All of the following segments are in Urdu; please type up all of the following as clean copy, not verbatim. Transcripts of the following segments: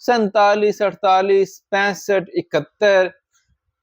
47, 48, 65, 71,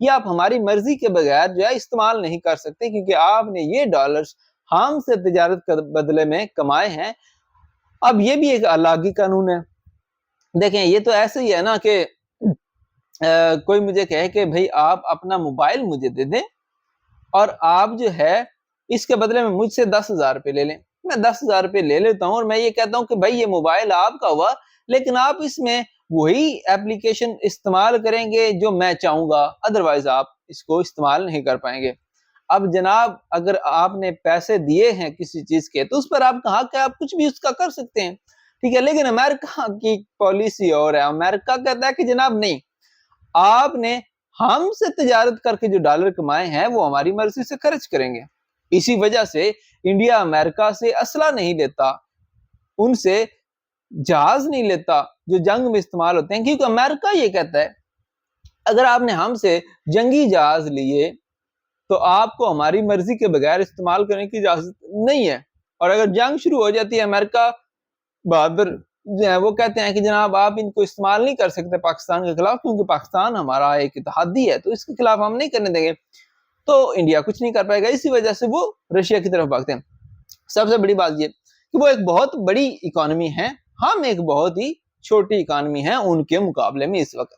یہ آپ ہماری مرضی کے بغیر جو ہے استعمال نہیں کر سکتے، کیونکہ آپ نے یہ ڈالرز ہم سے تجارت کے بدلے میں کمائے ہیں۔ اب یہ بھی ایک الہی قانون ہے۔ دیکھیں یہ تو ایسے ہی ہے نا کہ کوئی مجھے کہے کہ بھئی آپ اپنا موبائل مجھے دے دیں اور آپ جو ہے اس کے بدلے میں مجھ سے 10,000 روپے لے لیں۔ میں 10,000 روپے لے لیتا ہوں اور میں یہ کہتا ہوں کہ بھئی یہ موبائل آپ کا ہوا، لیکن آپ اس میں وہی ایپلیکیشن استعمال کریں گے جو میں چاہوں گا، ادروائز آپ اس کو استعمال نہیں کر پائیں گے۔ اب جناب اگر آپ نے پیسے دیے ہیں کسی چیز کے تو اس پر آپ کا حق ہے، آپ کچھ بھی اس کا کر سکتے ہیں، ٹھیک ہے۔ لیکن امریکہ کی پالیسی اور ہے، امریکہ کہتا ہے کہ جناب نہیں، آپ نے ہم سے تجارت کر کے جو ڈالر کمائے ہیں وہ ہماری مرضی سے خرچ کریں گے۔ اسی وجہ سے انڈیا امریکہ سے اسلحہ نہیں لیتا، ان سے جہاز نہیں لیتا جو جنگ میں استعمال ہوتے ہیں، کیونکہ امریکہ یہ کہتا ہے اگر آپ نے ہم سے جنگی جہاز لیے تو آپ کو ہماری مرضی کے بغیر استعمال کرنے کی اجازت نہیں ہے، اور اگر جنگ شروع ہو جاتی ہے امریکہ بہادر جو ہے وہ کہتے ہیں کہ جناب آپ ان کو استعمال نہیں کر سکتے پاکستان کے خلاف، کیونکہ پاکستان ہمارا ایک اتحادی ہے تو اس کے خلاف ہم نہیں کرنے دیں گے، تو انڈیا کچھ نہیں کر پائے گا۔ اسی وجہ سے وہ رشیا کی طرف بھاگتے ہیں۔ سب سے بڑی بات یہ کہ وہ ایک بہت بڑی اکانومی ہے، ہم ایک بہت ہی چھوٹی اکانومی ہیں ان کے مقابلے میں اس وقت۔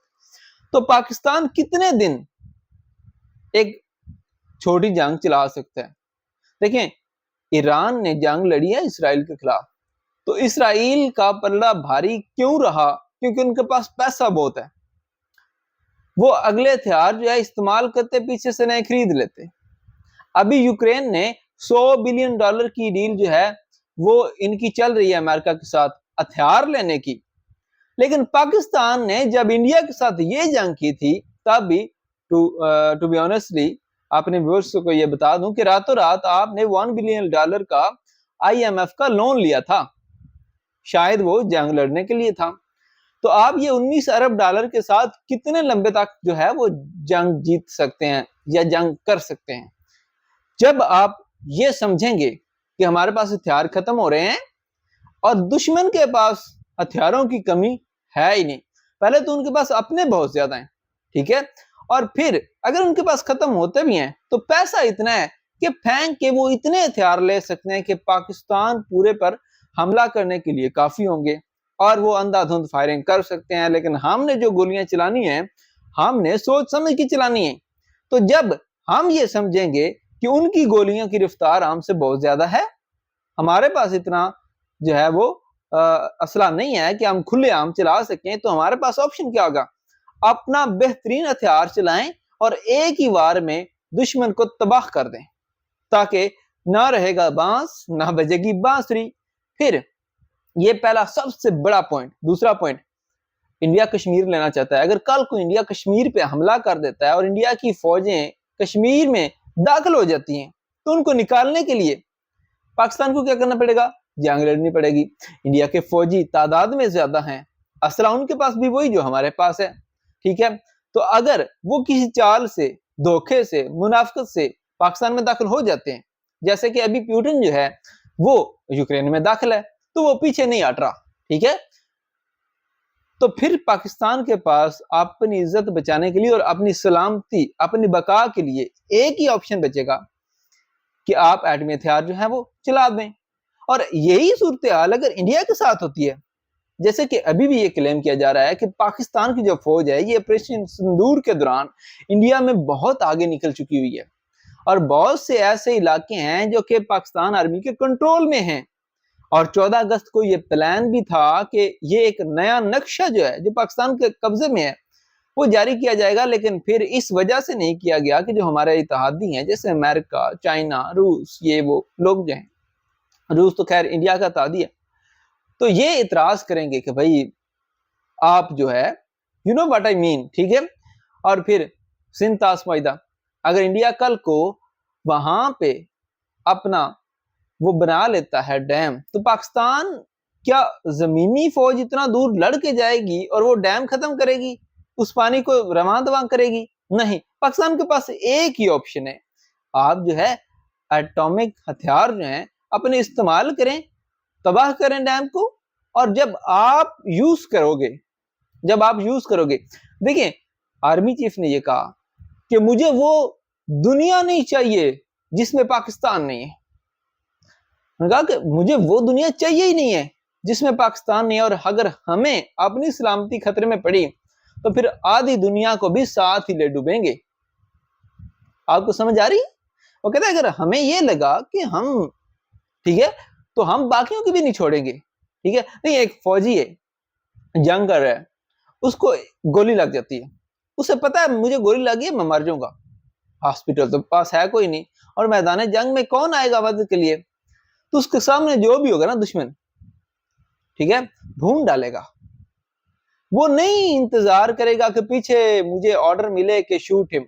تو پاکستان کتنے دن ایک چھوٹی جنگ چلا سکتا ہے؟ دیکھیں ایران نے جنگ لڑی ہے اسرائیل کے خلاف، تو اسرائیل کا پلڑا بھاری کیوں رہا؟ کیونکہ ان کے پاس پیسہ بہت ہے، وہ اگلے ہتھیار جو ہے استعمال کرتے پیچھے سے نئے خرید لیتے۔ ابھی یوکرین نے $100 بلین کی ڈیل جو ہے وہ ان کی چل رہی ہے امریکہ کے ساتھ ہتھیار لینے کی، لیکن پاکستان نے جب انڈیا کے ساتھ یہ جنگ کی تھی تب بھی ٹو بی آنیسٹلی اپنے ویورز کو یہ بتا دوں کہ راتوں رات آپ نے $1 بلین کا IMF کا لون لیا تھا، شاید وہ جنگ لڑنے کے لیے تھا۔ تو آپ یہ $19 ارب کے ساتھ کتنے لمبے تک جو ہے وہ جنگ جیت سکتے ہیں یا جنگ کر سکتے ہیں؟ جب آپ یہ سمجھیں گے کہ ہمارے پاس ہتھیار ختم ہو رہے ہیں اور دشمن کے پاس ہتھیاروں کی کمی ہے ہی نہیں، پہلے تو ان کے پاس اپنے بہت زیادہ ہیں، ٹھیک ہے، اور پھر اگر ان کے پاس ختم ہوتے بھی ہیں تو پیسہ اتنا ہے کہ پھینک کے وہ اتنے ہتھیار لے سکتے ہیں کہ پاکستان پورے پر حملہ کرنے کے لیے کافی ہوں گے اور وہ اندھا دھند فائرنگ کر سکتے ہیں۔ لیکن ہم نے جو گولیاں چلانی ہیں ہم نے سوچ سمجھ کے چلانی ہیں۔ تو جب ہم یہ سمجھیں گے کہ ان کی گولیوں کی رفتار ہم سے بہت زیادہ ہے، ہمارے پاس اتنا جو ہے وہ اسلحہ نہیں ہے کہ ہم کھلے عام چلا سکیں، تو ہمارے پاس آپشن کیا ہوگا؟ اپنا بہترین ہتھیار چلائیں اور ایک ہی وار میں دشمن کو تباہ کر دیں، تاکہ نہ رہے گا بانس نہ بجے گی بانسری۔ پھر یہ پہلا سب سے بڑا پوائنٹ۔ دوسرا پوائنٹ، انڈیا کشمیر لینا چاہتا ہے۔ اگر کل کو انڈیا کشمیر پہ حملہ کر دیتا ہے اور انڈیا کی فوجیں کشمیر میں داخل ہو جاتی ہیں تو ان کو نکالنے کے لیے پاکستان کو کیا کرنا پڑے گا؟ جنگ لڑنی پڑے گی۔ انڈیا کے فوجی تعداد میں زیادہ ہیں، اسلحہ ان کے پاس بھی وہی جو ہمارے پاس ہے، ٹھیک ہے۔ تو اگر وہ کسی چال سے، دھوکے سے، منافقت سے پاکستان میں داخل ہو جاتے ہیں، جیسے کہ ابھی پیوٹن جو ہے وہ یوکرین میں داخل ہے، تو وہ پیچھے نہیں ہٹ رہا، ٹھیک ہے۔ تو پھر پاکستان کے پاس اپنی عزت بچانے کے لیے اور اپنی سلامتی، اپنی بقا کے لیے ایک ہی آپشن بچے گا کہ آپ ایٹمی ہتھیار جو ہے وہ چلا دیں۔ اور یہی صورتحال اگر انڈیا کے ساتھ ہوتی ہے، جیسے کہ ابھی بھی یہ کلیم کیا جا رہا ہے کہ پاکستان کی جو فوج ہے یہ آپریشن سندور کے دوران انڈیا میں بہت آگے نکل چکی ہوئی ہے، اور بہت سے ایسے علاقے ہیں جو کہ پاکستان آرمی کے کنٹرول میں ہیں، اور 14 اگست کو یہ پلان بھی تھا کہ یہ ایک نیا نقشہ جو ہے جو پاکستان کے قبضے میں ہے وہ جاری کیا جائے گا، لیکن پھر اس وجہ سے نہیں کیا گیا کہ جو ہمارے اتحادی ہیں جیسے امریکہ، چائنا، روس، یہ وہ لوگ جو ہیں، روس تو خیر انڈیا کا اتحادی ہے، تو یہ اعتراض کریں گے کہ بھائی آپ جو ہے یو نو واٹ آئی مین، ٹھیک ہے۔ اور پھر سندھ طاس معاہدہ، اگر انڈیا کل کو وہاں پہ اپنا وہ بنا لیتا ہے ڈیم، تو پاکستان کیا زمینی فوج اتنا دور لڑ کے جائے گی اور وہ ڈیم ختم کرے گی، اس پانی کو رواں دواں کرے گی؟ نہیں، پاکستان کے پاس ایک ہی آپشن ہے، آپ جو ہے ایٹامک ہتھیار جو ہیں اپنے استعمال کریں، تباہ کریں ڈیم کو، اور جب آپ یوز کرو گے، دیکھیں آرمی چیف نے یہ کہا کہ مجھے وہ دنیا نہیں چاہیے جس میں پاکستان نہیں ہے. انہوں نے کہا کہ مجھے وہ دنیا چاہیے ہی نہیں ہے جس میں پاکستان نہیں ہے, اور اگر ہمیں اپنی سلامتی خطرے میں پڑی تو پھر آدھی دنیا کو بھی ساتھ ہی لے ڈوبیں گے. آپ کو سمجھ آ رہی ہے؟ وہ کہتا ہے اگر ہمیں یہ لگا کہ ہم ٹھیک ہے تو ہم باقیوں کی بھی نہیں چھوڑیں گے. ٹھیک ہے, نہیں ایک فوجی ہے, جنگ کر رہا ہے, اس کو گولی لگ جاتی ہے, اسے پتا ہے مجھے گولی لگی ہے, میں مر جاؤں گا, ہاسپٹل تو پاس ہے کوئی نہیں, اور میدان جنگ میں کون آئے گا مدد کے لیے؟ تو اس کے سامنے جو بھی ہوگا نا دشمن, ٹھیک ہے, ڈھونڈ ڈالے گا. وہ نہیں انتظار کرے گا کہ پیچھے مجھے آرڈر ملے کہ شوٹ ہم,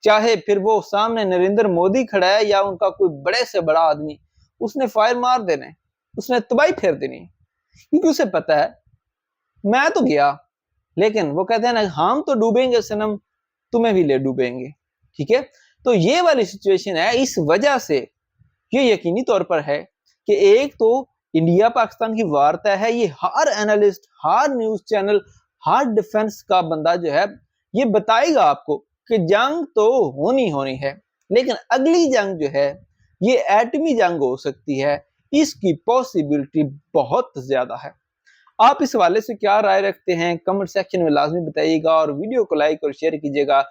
چاہے پھر وہ سامنے نریندر مودی کھڑا ہے یا ان کا کوئی بڑے سے بڑا آدمی, اس نے فائر مار دینے, اس نے تباہی پھیر دینی, کیونکہ اسے پتا ہے میں تو گیا, لیکن وہ کہتے ہیں نا ہم تو ڈوبیں گے صنم, تمہیں بھی لے ڈوبیں گے. ٹھیک ہے, تو یہ والی سچویشن ہے. اس وجہ سے یہ یقینی طور پر ہے کہ ایک تو انڈیا پاکستان کی وار طے ہے. یہ ہر اینالسٹ, ہر نیوز چینل, ہر ڈیفنس کا بندہ جو ہے یہ بتائے گا آپ کو کہ جنگ تو ہونی ہے, لیکن اگلی جنگ جو ہے یہ ایٹمی جنگ ہو سکتی ہے, اس کی پاسبلٹی بہت زیادہ ہے. آپ اس حوالے سے کیا رائے رکھتے ہیں کمنٹ سیکشن میں لازمی بتائیے گا, اور ویڈیو کو لائک اور شیئر کیجیے گا,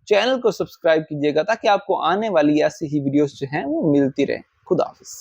چینل کو سبسکرائب کیجیے گا تاکہ آپ کو آنے والی ایسی ہی ویڈیوز جو ہیں وہ ملتی رہیں. خدا حافظ.